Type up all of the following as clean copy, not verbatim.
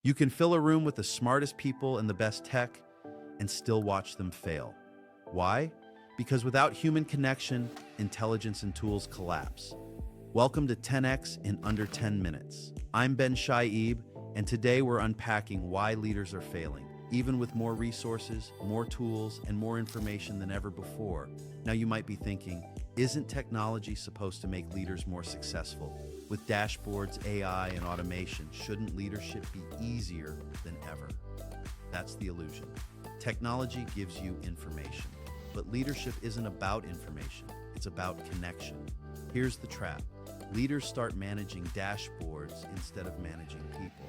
You can fill a room with the smartest people and the best tech and still watch them fail. Why? Because without human connection, intelligence and tools collapse. Welcome to 10x in under 10 minutes. I'm Chaib, and today we're unpacking why leaders are failing, even with more resources, more tools, and more information than ever before. Now you might be thinking, isn't technology supposed to make leaders more successful? With dashboards, AI, and automation, shouldn't leadership be easier than ever? That's the illusion. Technology gives you information, but leadership isn't about information, it's about connection. Here's the trap. Leaders start managing dashboards instead of managing people.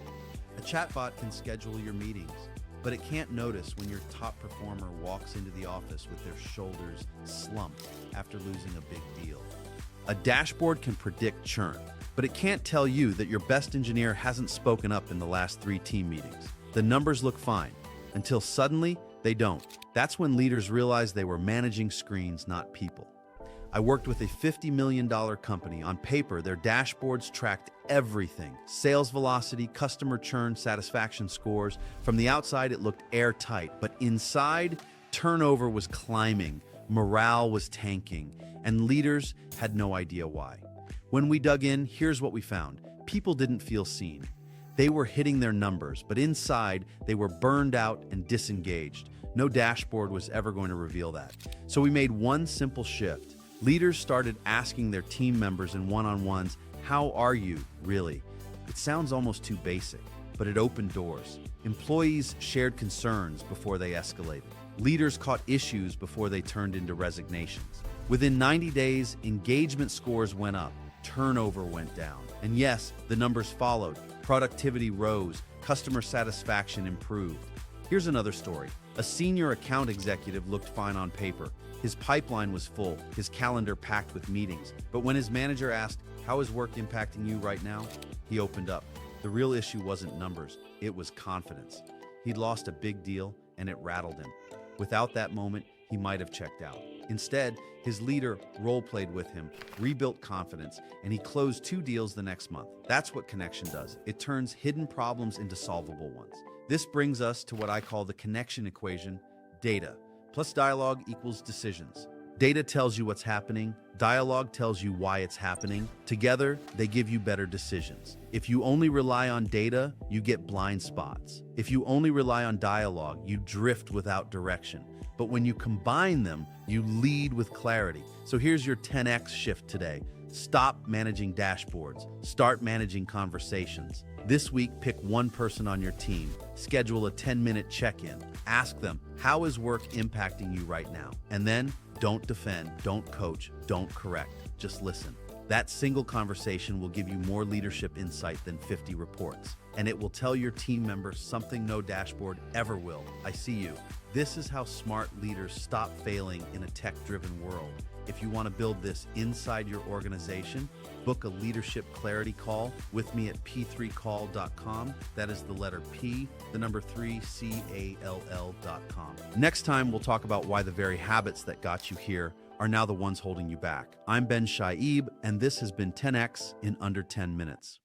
A chatbot can schedule your meetings, but it can't notice when your top performer walks into the office with their shoulders slumped after losing a big deal. A dashboard can predict churn, but it can't tell you that your best engineer hasn't spoken up in the last 3 team meetings. The numbers look fine, until suddenly they don't. That's when leaders realize they were managing screens, not people. I worked with a $50 million company. On paper, their dashboards tracked everything: sales velocity, customer churn, satisfaction scores. From the outside, it looked airtight, but inside, turnover was climbing, morale was tanking, and leaders had no idea why. When we dug in, here's what we found. People didn't feel seen. They were hitting their numbers, but inside, they were burned out and disengaged. No dashboard was ever going to reveal that. So we made one simple shift. Leaders started asking their team members in one-on-ones, "How are you, really?" It sounds almost too basic, but it opened doors. Employees shared concerns before they escalated. Leaders caught issues before they turned into resignations. Within 90 days, engagement scores went up, turnover went down. And yes, the numbers followed. Productivity rose, customer satisfaction improved. Here's another story. A senior account executive looked fine on paper. His pipeline was full, his calendar packed with meetings. But when his manager asked, "How is work impacting you right now?" he opened up. The real issue wasn't numbers, it was confidence. He'd lost a big deal and it rattled him. Without that moment, he might have checked out. Instead, his leader role-played with him, rebuilt confidence, and he closed 2 deals the next month. That's what connection does. It turns hidden problems into solvable ones. This brings us to what I call the connection equation: data plus dialogue equals decisions. Data tells you what's happening, dialogue tells you why it's happening. Together, they give you better decisions. If you only rely on data, you get blind spots. If you only rely on dialogue, you drift without direction. But when you combine them, you lead with clarity. So here's your 10x shift today. Stop managing dashboards. Start managing conversations. This week, pick one person on your team. Schedule a 10-minute check-in. Ask them, how is work impacting you right now? And then, don't defend, don't coach, don't correct. Just listen. That single conversation will give you more leadership insight than 50 reports. And it will tell your team members something no dashboard ever will. I see you. This is how smart leaders stop failing in a tech-driven world. If you want to build this inside your organization, book a leadership clarity call with me at p3call.com. That is the letter P, the number 3, CALL.com. Next time, we'll talk about why the very habits that got you here are now the ones holding you back. I'm Chaib, and this has been 10x in under 10 minutes.